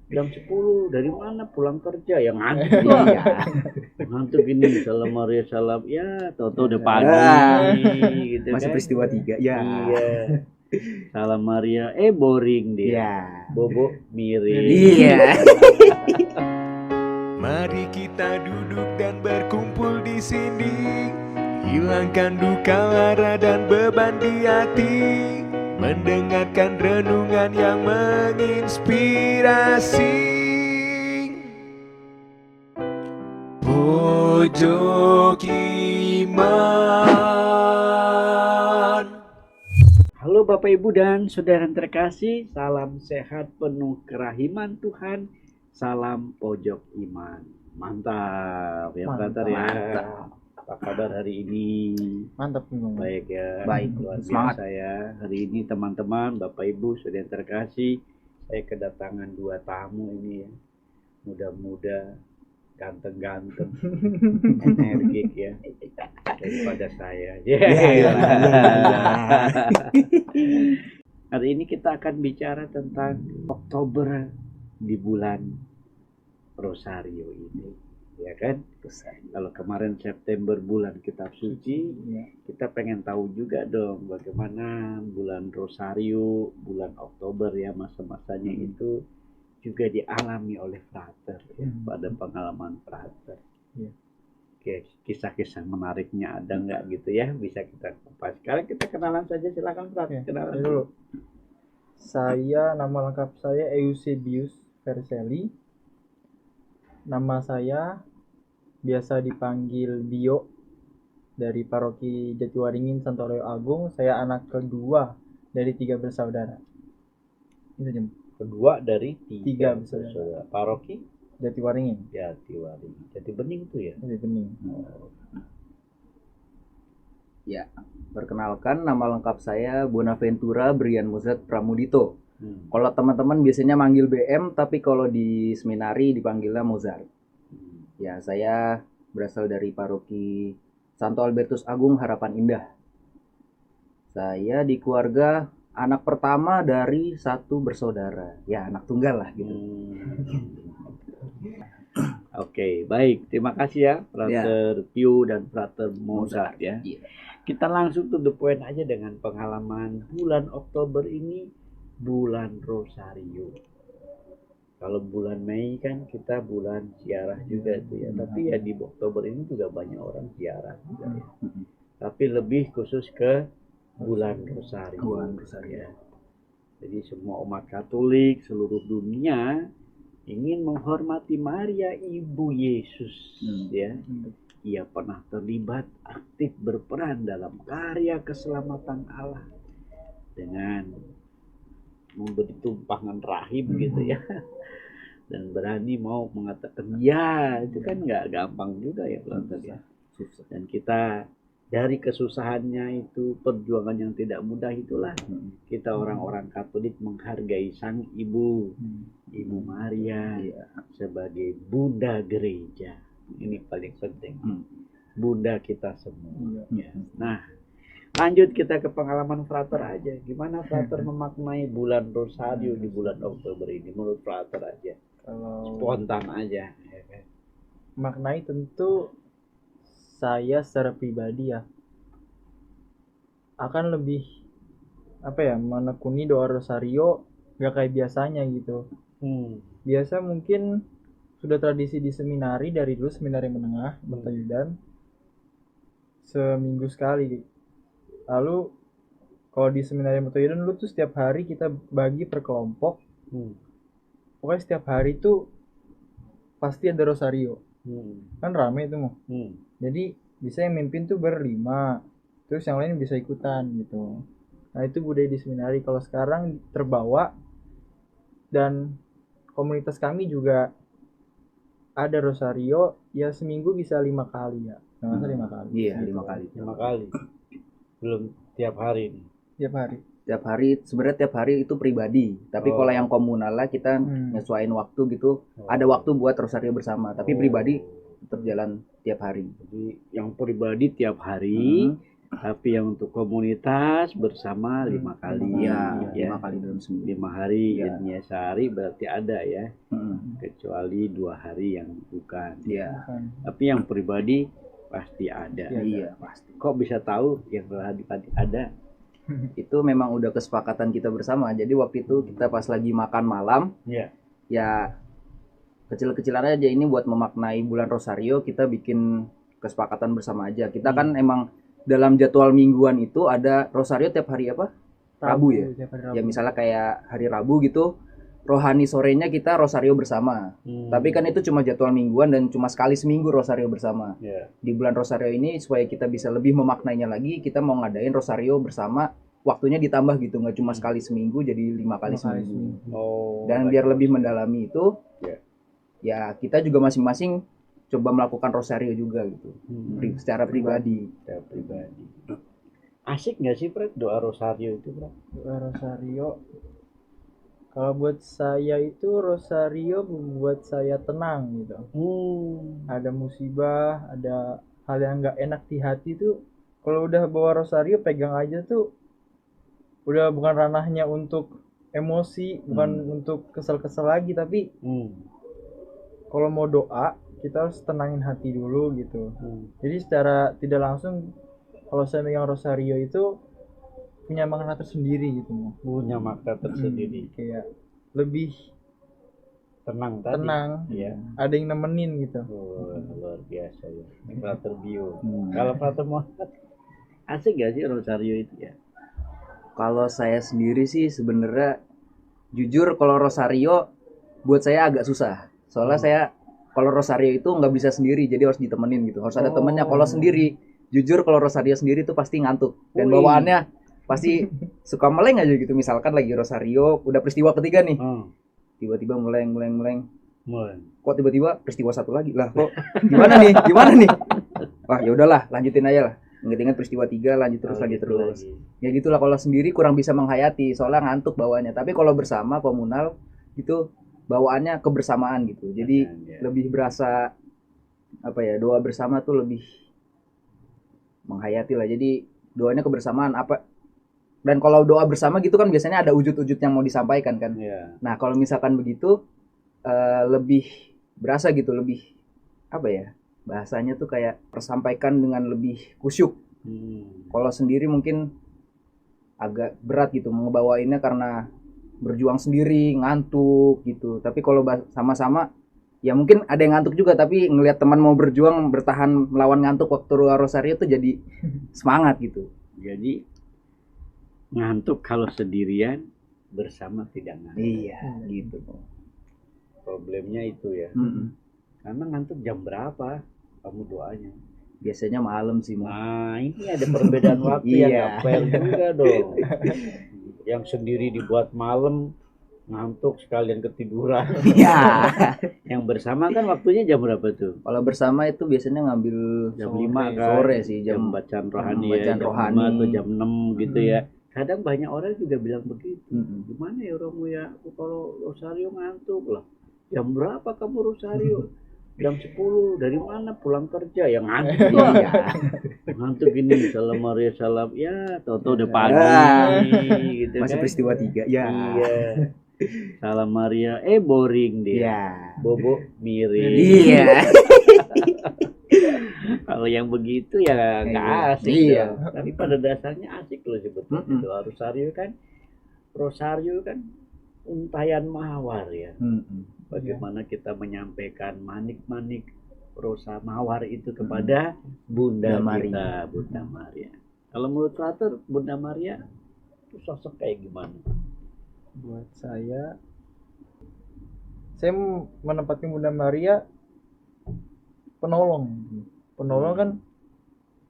jam 10 dari mana pulang kerja ya ngantuk ya. Ngantuk ini salam Maria salam ya tahu-tahu udah pagi gitu Masih kan. peristiwa 3 ya. Iya. Salam Maria boring dia. Iya. Bobo miring. Iya. Mari kita duduk dan berkumpul di sini, hilangkan duka lara dan beban di hati, mendengarkan renungan yang menginspirasi. Pojok Iman. Halo Bapak Ibu dan saudara yang terkasih, salam sehat penuh kerahiman Tuhan, salam pojok iman. Mantap ya Mantap. Frater ya. Apa kabar hari ini? Mantap nih Bang. Baik ya. Baik, Luar semangat. biasa ya. Hari ini teman-teman, Bapak Ibu saudara yang terkasih, saya kedatangan 2 tamu ini ya. Muda-muda, ganteng-ganteng, energik ya. Daripada saya. Hari ini kita akan bicara tentang Oktober di bulan Rosario ini, ya kan? Kalau kemarin September bulan kitab suci, kita pengen tahu juga dong bagaimana bulan Rosario, bulan Oktober ya masa-masanya itu juga dialami oleh Frater ya, pada pengalaman Frater. Iya. Oke, kisah-kisah menariknya ada nggak gitu ya, bisa kita kupas. Sekarang kita kenalan saja, silakan Frater. Oke, Kenalan saya dulu. Nama lengkap saya Eusebius Verselli. Nama saya biasa dipanggil Bio, dari Paroki Jatiwaringin Santo Leo Agung. Saya anak kedua dari 3 bersaudara. Itu aja. Kedua dari 3 Tiga bersaudara. bersaudara. Paroki Jatiwaringin. Jatiwaringin. Jati Bening itu ya. Jadi bening. Ya, perkenalkan nama lengkap saya Bonaventura Brian Muzat Pramudito. Kalau teman-teman biasanya manggil BM, tapi kalau di seminari dipanggilnya Mozart. Ya, saya berasal dari Paroki Santo Albertus Agung Harapan Indah. Saya di keluarga anak pertama dari 1 bersaudara. Ya, anak tunggal lah gitu. Oke, baik. Terima kasih ya, Frater Piu dan Frater Mozart ya. Iya. Kita langsung to the point aja dengan pengalaman bulan Oktober ini, bulan Rosario. Kalau bulan Mei kan kita bulan ziarah juga tuh ya. Tapi ya di Oktober ini juga banyak orang ziarah juga ya. Tapi lebih khusus ke bulan Rosario. Bulan Rosario. Ya. Jadi semua umat Katolik seluruh dunia ingin menghormati Maria Ibu Yesus ya. Ia pernah terlibat aktif berperan dalam karya keselamatan Allah dengan memberi tumpangan rahim gitu ya, dan berani mau mengatakan ya, itu kan nggak gampang juga ya Frater ya. Dan kita dari kesusahannya itu, perjuangan yang tidak mudah itulah kita orang-orang Katolik menghargai Sang Ibu, Ibu Maria sebagai Bunda Gereja. Ini paling penting, Bunda kita semua ya. Nah, lanjut kita ke pengalaman Frater aja. Gimana Frater memaknai bulan Rosario di bulan Oktober ini menurut Frater aja? Kalau Spontan aja ya kan? maknai tentu saya secara pribadi ya akan lebih menekuni doa Rosario gak kayak biasanya gitu. Biasa mungkin sudah tradisi di seminari dari dulu, seminari menengah Bertayudan, seminggu sekali. Lalu kalau di seminari Bertayudan dulu tuh setiap hari kita bagi per kelompok. Pokoknya setiap hari tuh pasti ada Rosario. Kan rame itu mau. Jadi bisa yang mimpin tuh 5, terus yang lain bisa ikutan gitu. Nah itu budaya di seminari. Kalau sekarang terbawa, dan komunitas kami juga ada Rosario ya, seminggu bisa 5 kali ya. Nah, 5 kali. Iya, 5 kali. 5 kali. Belum tiap hari nih. Tiap hari. Tiap hari, sebenarnya tiap hari itu pribadi. Tapi kalau yang komunal lah kita nyesuaiin waktu gitu. Ada waktu buat Rosario bersama. Tapi pribadi tetap jalan tiap hari. Jadi yang pribadi tiap hari, Tapi yang untuk komunitas bersama 5 kali. Iya, 5 kali dalam seminggu. 5 hari, Iya. jadinya sehari berarti ada ya. Mm-mm. Kecuali 2 hari yang bukan. Iya. Bukan. Tapi yang pribadi pasti ada. Iya, pasti. Kok bisa tahu yang pribadi ada? Itu memang udah kesepakatan kita bersama. Jadi waktu itu kita pas lagi makan malam, Iya. ya kecil-kecilan aja ini buat memaknai bulan Rosario, kita bikin kesepakatan bersama aja. Kita kan emang dalam jadwal mingguan itu ada Rosario tiap hari apa? Rabu ya. tiap hari Rabu. Ya misalnya kayak hari Rabu gitu, rohani sorenya kita Rosario bersama. Tapi kan itu cuma jadwal mingguan dan cuma sekali seminggu Rosario bersama. Iya. Di bulan Rosario ini supaya kita bisa lebih memaknainya lagi, kita mau ngadain Rosario bersama, waktunya ditambah gitu, nggak cuma sekali seminggu jadi 5 kali 5 kali seminggu. Oh. Dan biar lebih mendalami itu, Ya. ya kita juga masing-masing coba melakukan Rosario juga gitu, secara pribadi. Ya, pribadi. Asik nggak sih, Fred, doa Rosario itu, Fred? Doa Rosario, kalau buat saya itu Rosario membuat saya tenang gitu. Ada musibah, ada hal yang nggak enak di hati tuh, kalau udah bawa Rosario pegang aja tuh udah bukan ranahnya untuk emosi, bukan untuk kesel-kesel lagi, tapi kalau mau doa kita harus tenangin hati dulu gitu. Jadi secara tidak langsung kalau saya megang Rosario itu punya makna tersendiri gitu. Punya makna tersendiri. Kayak lebih Tenang tadi. tenang, Iya. ada yang nemenin gitu. Oh, luar biasa ya. Frater Bio. Kalau Frater Muhammad, asik gak sih Rosario itu ya? Kalau saya sendiri sih sebenarnya jujur kalau Rosario buat saya agak susah. Soalnya saya kalau Rosario itu nggak bisa sendiri, jadi harus ditemenin gitu. Harus ada temennya. Kalau sendiri, jujur kalau Rosario sendiri tuh pasti ngantuk dan bawaannya pasti suka meleng aja gitu. Misalkan lagi Rosario, udah peristiwa ketiga nih, tiba-tiba meleng. Kok tiba-tiba peristiwa satu lagi lah? Kok gimana nih? Wah ya udahlah, lanjutin aja lah. Ingat-ingat peristiwa 3 lanjut terus. Ya gitulah, kalau sendiri kurang bisa menghayati soalnya ngantuk bawaannya. Tapi kalau bersama komunal itu bawaannya kebersamaan gitu. Jadi lebih berasa apa ya, doa bersama tuh lebih menghayati lah. Jadi doanya kebersamaan apa. Dan kalau doa bersama gitu kan biasanya ada wujud-wujud yang mau disampaikan kan. Nah, kalau misalkan begitu lebih berasa gitu, lebih apa ya? Bahasanya tuh kayak tersampaikan dengan lebih kusyuk. Kalau sendiri mungkin agak berat gitu ngebawainnya karena berjuang sendiri, ngantuk gitu. Tapi kalau sama-sama ya mungkin ada yang ngantuk juga, tapi ngelihat teman mau berjuang bertahan melawan ngantuk waktu Rosario tuh jadi semangat gitu. Jadi ngantuk kalau sendirian, bersama tidak ngantuk. Iya, gitu. Problemnya itu ya. Karena ngantuk jam berapa kamu doanya? Biasanya malam sih, Mo. Nah, ini ada perbedaan waktu yang nggak fair juga dong. Yang sendiri dibuat malam, ngantuk sekalian ketiduran. Iya. Yang bersama kan waktunya jam berapa tuh? Kalau bersama itu biasanya ngambil Jam sore, 5 kan? sore sih, Jam bacaan rohani bacaan ya, jam rohani. 5 atau jam 6 gitu ya. Kadang banyak orang juga bilang begitu. Gimana ya Romo ya, kalau Rosario ngantuk lah. Jam berapa kamu Rosario? Jam 10. Dari mana pulang kerja? Ya ngantuk lah. Ngantuk ini, salam Maria salam. Ya, tahu-tahu udah pagi gitu Masih kan. peristiwa 3. Ya. Iya. Salam Maria, boring dia. Iya. Bobo miring. Iya. Kalau yang begitu ya nggak asik. Iya. Dong. Tapi pada dasarnya asik loh sebetulnya. Doa Rosario kan untayan mawar ya. Bagaimana kita menyampaikan manik-manik rosa mawar itu kepada Bunda Maria. Bunda Maria. Kalau menurut Frater, Bunda Maria itu sosok kayak gimana? Buat saya menempatkan Bunda Maria penolong kan.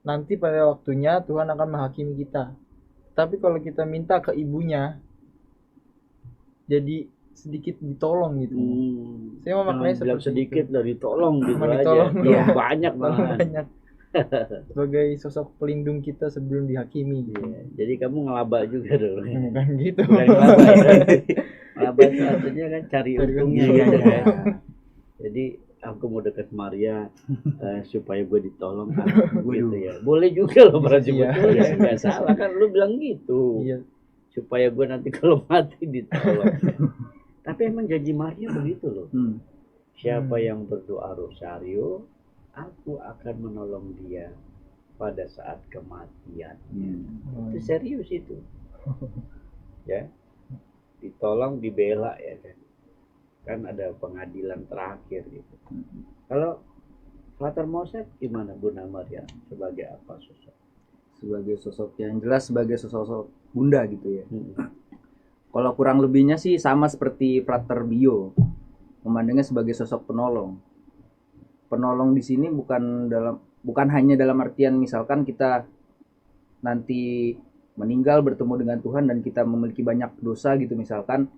Nanti pada waktunya Tuhan akan menghakimi kita. Tapi kalau kita minta ke ibunya, jadi sedikit ditolong gitu. Saya memaknai seperti sedikit itu. dari tolong gitu Cuma aja. ditolong Ya, doang. banyak banget. Banyak. Sebagai sosok pelindung kita sebelum dihakimi. Iya, jadi kamu ngelaba juga dong. Bukan gitu. Bukan ngelaba ya. Ngelaba itu artinya kan cari untungnya Iya, gitu iya. kan. Jadi aku aku mau dekat Maria supaya gue ditolong gitu ya. Boleh juga loh berarti betul ya, nggak salah kan lu bilang gitu. Iya. Supaya gue nanti kalau mati ditolong. Tapi emang janji Maria begitu loh. Siapa yang berdoa rosario, aku akan menolong dia pada saat kematiannya. Itu serius itu. Ya. Ditolong, dibela ya kan. Kan ada pengadilan terakhir gitu. Kalau Frater Mozart gimana Bunda Maria sebagai apa sosok? Sebagai sosok yang jelas sebagai sosok bunda gitu ya. Kalau kurang lebihnya sih sama seperti Frater Bio, memandangnya sebagai sosok penolong. Penolong di sini bukan hanya dalam artian misalkan kita nanti meninggal bertemu dengan Tuhan dan kita memiliki banyak dosa gitu misalkan,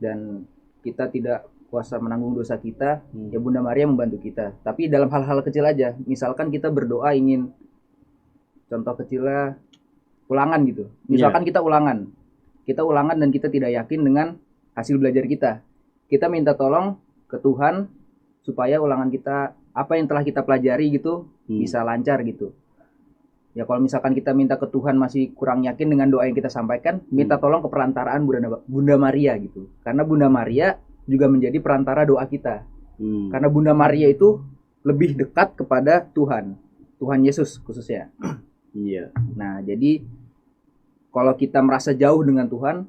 dan kita tidak kuasa menanggung dosa kita, ya Bunda Maria membantu kita. Tapi dalam hal-hal kecil aja, misalkan kita berdoa ingin, contoh kecilnya ulangan gitu. Misalkan kita ulangan dan kita tidak yakin dengan hasil belajar kita. Kita minta tolong ke Tuhan supaya ulangan kita, apa yang telah kita pelajari gitu, bisa lancar gitu. Ya kalau misalkan kita minta ke Tuhan masih kurang yakin dengan doa yang kita sampaikan, minta tolong ke perantaraan Bunda Maria gitu. Karena Bunda Maria juga menjadi perantara doa kita. Karena Bunda Maria itu lebih dekat kepada Tuhan Yesus khususnya. Iya. Nah, jadi kalau kita merasa jauh dengan Tuhan,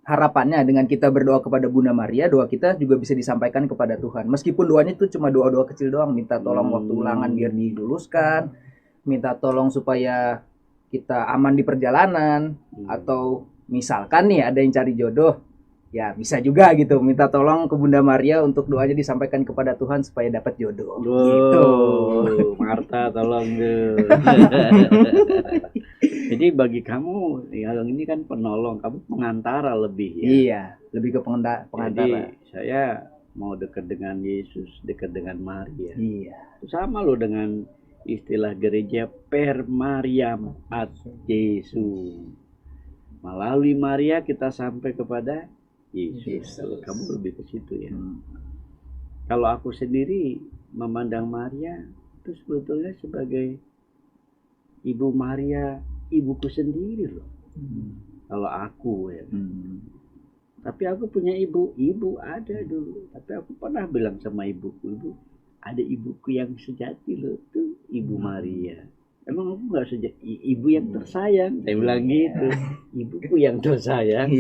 harapannya dengan kita berdoa kepada Bunda Maria, doa kita juga bisa disampaikan kepada Tuhan. Meskipun doanya itu cuma doa-doa kecil doang, minta tolong waktu ulangan biar diluluskan, minta tolong supaya kita aman di perjalanan, atau misalkan nih ada yang cari jodoh, ya bisa juga gitu, minta tolong ke Bunda Maria untuk doanya disampaikan kepada Tuhan supaya dapat jodoh. Gitu. Marta tolong tuh. Jadi bagi kamu yang ini kan penolong, kamu pengantara lebih ya. Iya, lebih ke pengantara. Jadi saya mau dekat dengan Yesus, dekat dengan Maria. Iya. Sama loh dengan istilah gereja per Mariam ad Yesus. Melalui Maria kita sampai kepada Yesus. Kamu lebih ke situ ya. Kalau aku sendiri memandang Maria itu sebetulnya sebagai Ibu Maria, ibuku sendiri loh. Kalau aku ya. Tapi aku punya ibu ada dulu. Tapi aku pernah bilang sama ibuku, ibu, ada ibuku yang sejati loh, tuh Ibu Maria. Emang aku nggak sejati, ibu yang tersayang. Saya bilang gitu, ibuku yang tersayang,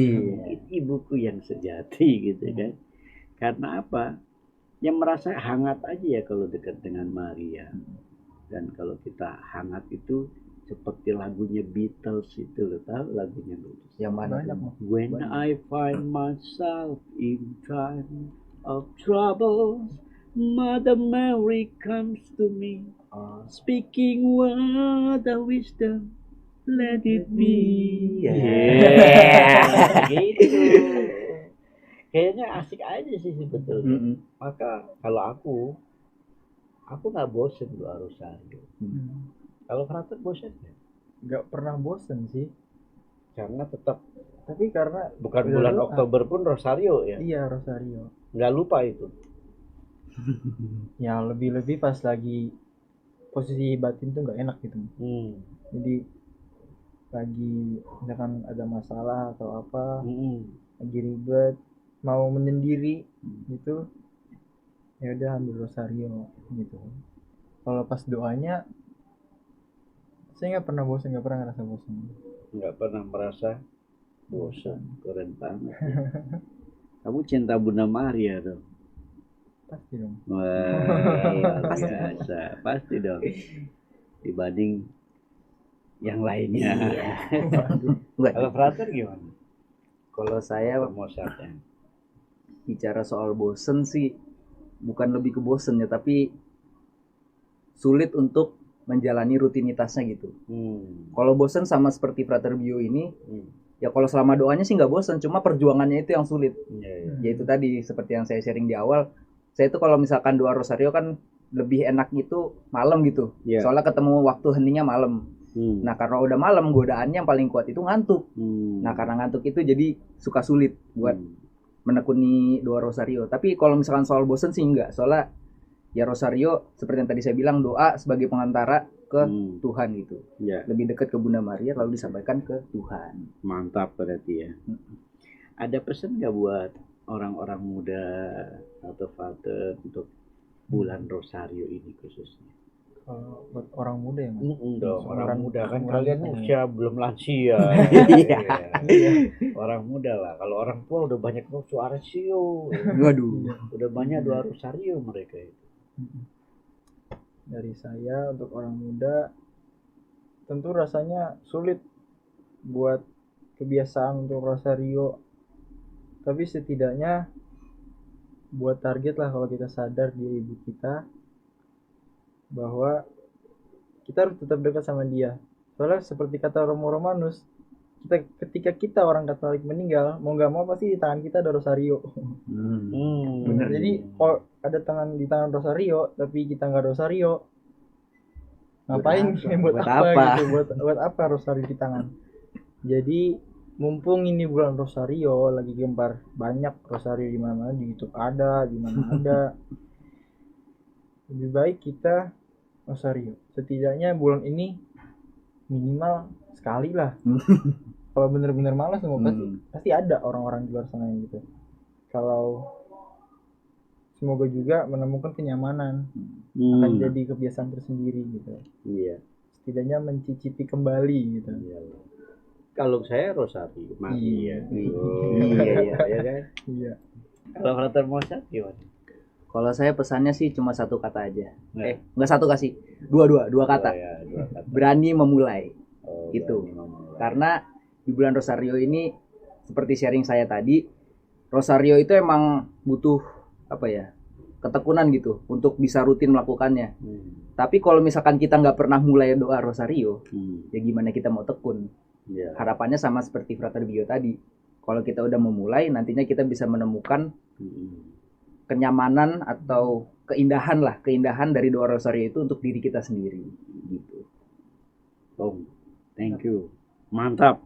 ibuku yang sejati gitu kan. Karena apa? Yang merasa hangat aja ya kalau dekat dengan Maria. Dan kalau kita hangat itu seperti lagunya Beatles itu, lo tahu lagunya Beatles? Yang mana? When I find myself in time of trouble, Mother Mary comes to me, speaking word of wisdom, let it be. Gitu. Kayaknya asik aja sih sebetulnya. Maka kalau aku nggak bosen doa rosario. Kalau Frater bosen ya? Nggak pernah bosen sih. Karena tetap. Tapi karena bukan bulan Oktober pun rosario ya? Iya, rosario. Nggak lupa itu. Ya lebih-lebih pas lagi posisi batin tuh nggak enak gitu. Jadi lagi misalkan ada masalah atau apa, lagi ribet, mau menyendiri gitu, ya udah ambil rosario gitu. Kalau pas doanya saya nggak pernah bosan, nggak pernah ngerasa bosan. Nggak pernah merasa bosan, keren banget. Kamu cinta Bunda Maria dong? Pasti dong. Wah, biasa, pasti dong. Dibanding yang lainnya. Kalau Frater gimana? Kalau saya Mozartnya bicara soal bosen sih, bukan lebih ke bosen ya, tapi sulit untuk menjalani rutinitasnya gitu. Kalau bosen sama seperti Frater Bio ini, ya kalau selama doanya sih nggak bosen, cuma perjuangannya itu yang sulit. Yaitu tadi seperti yang saya sharing di awal, saya itu kalau misalkan doa rosario kan lebih enak gitu malam gitu. Soalnya ketemu waktu heningnya malam. Nah karena udah malam, godaannya yang paling kuat itu ngantuk. Nah karena ngantuk itu jadi suka sulit buat menekuni doa rosario. Tapi kalau misalkan soal bosen sih enggak, soalnya ya rosario seperti yang tadi saya bilang, doa sebagai pengantara ke Tuhan gitu. Ya. Lebih dekat ke Bunda Maria lalu disampaikan ke Tuhan. Mantap berarti ya. Ada pesan nggak buat orang-orang muda atau father untuk bulan rosario ini khususnya? Kalau buat orang muda ya, Mas? Dong, orang muda kan orang kalian muda. usia belum lansia. Iya. Orang muda lah. Kalau orang tua udah banyak doa rosario. Waduh. Udah banyak doa rosario mereka itu. Dari saya untuk orang muda, tentu rasanya sulit buat kebiasaan untuk rosario, tapi setidaknya buat target lah kalau kita sadar dia ibu kita, bahwa kita harus tetap dekat sama dia. Soalnya seperti kata Romo Romanus, ketika kita orang Katolik meninggal, mau nggak mau pasti di tangan kita ada rosario. Bener. Jadi kalau ada di tangan rosario tapi kita nggak rosario, ngapain? Buat apa gitu? Buat apa rosario di tangan? Jadi mumpung ini bulan rosario lagi gembar banyak rosario di mana-mana, di YouTube ada, di mana ada. Lebih baik kita rosario. Setidaknya bulan ini minimal sekali lah. Kalau bener-bener malas pasti ada orang-orang di luar sana gitu. Kalau semoga juga menemukan kenyamanan, akan jadi kebiasaan tersendiri gitu. Iya. Setidaknya mencicipi kembali gitu. Iya. Kalau saya rosario, Maria. Iya kan? Iya. Kalau Frater Mozart gimana? Kalau saya pesannya sih cuma satu kata aja. Nah. Enggak satu kasih. Dua kata. Dua kata. Berani memulai. Gitu. Berani memulai. Karena di bulan rosario ini seperti sharing saya tadi, rosario itu emang butuh ketekunan gitu untuk bisa rutin melakukannya. Tapi kalau misalkan kita nggak pernah mulai doa rosario, ya gimana kita mau tekun? Yeah. Harapannya sama seperti Frater Bio tadi. Kalau kita udah memulai, nantinya kita bisa menemukan kenyamanan atau keindahan dari doa rosario itu untuk diri kita sendiri gitu. Thank you. Mantap.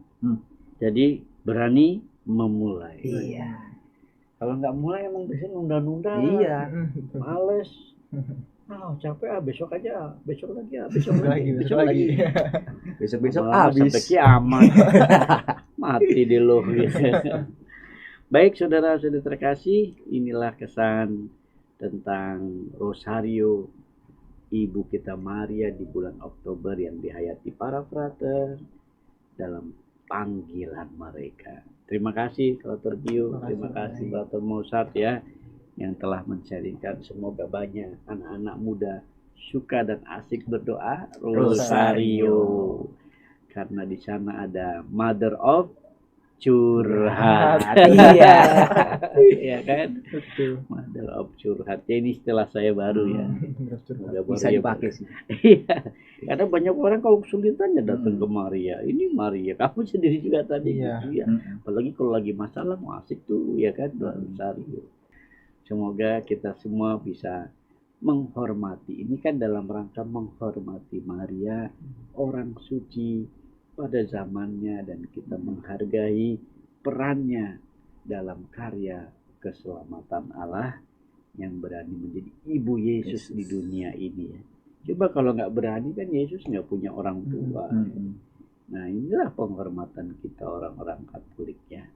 Jadi berani memulai. Iya. Kalau nggak mulai emang biasanya nunda-nunda. Iya. Males. Capek besok aja, besok lagi. Besok habis. Sampai kiamat. Mati di lo. Baik saudara-saudari terkasih, inilah kesan tentang rosario Ibu kita Maria di bulan Oktober yang dihayati para frater dalam panggilan mereka. Terima kasih Frater Bio, terima kasih Frater Mozart ya yang telah men-sharingkan. Semoga banyak anak-anak muda suka dan asik berdoa rosario. Karena di sana ada Mother of curhat. Iya. Iya kan? Betul. Mother of curhat. Ini istilah saya baru ya. Bisa dipakai sih. Iya. Karena banyak orang kalau kesulitannya datang ke Maria. Ini Maria. Kamu sendiri juga tadi gitu ya. Apalagi kalau lagi masalah mau asik tuh ya kan doa rosario. Semoga kita semua bisa menghormati. Ini kan dalam rangka menghormati Maria, orang suci pada zamannya, dan kita menghargai perannya dalam karya keselamatan Allah yang berani menjadi Ibu Yesus di dunia ini ya. Coba kalau nggak berani kan Yesus nggak punya orang tua. Nah inilah penghormatan kita orang-orang Katolik ya.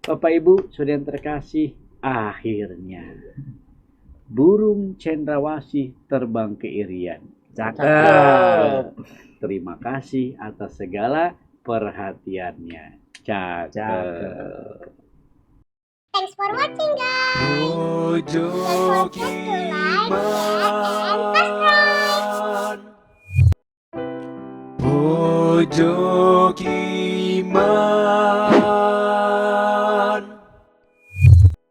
Bapak Ibu saudara yang terkasih, akhirnya burung cendrawasih terbang ke Irian. Cakep. Terima kasih atas segala perhatiannya. Cakep. Thanks for watching guys. Pojok Iman.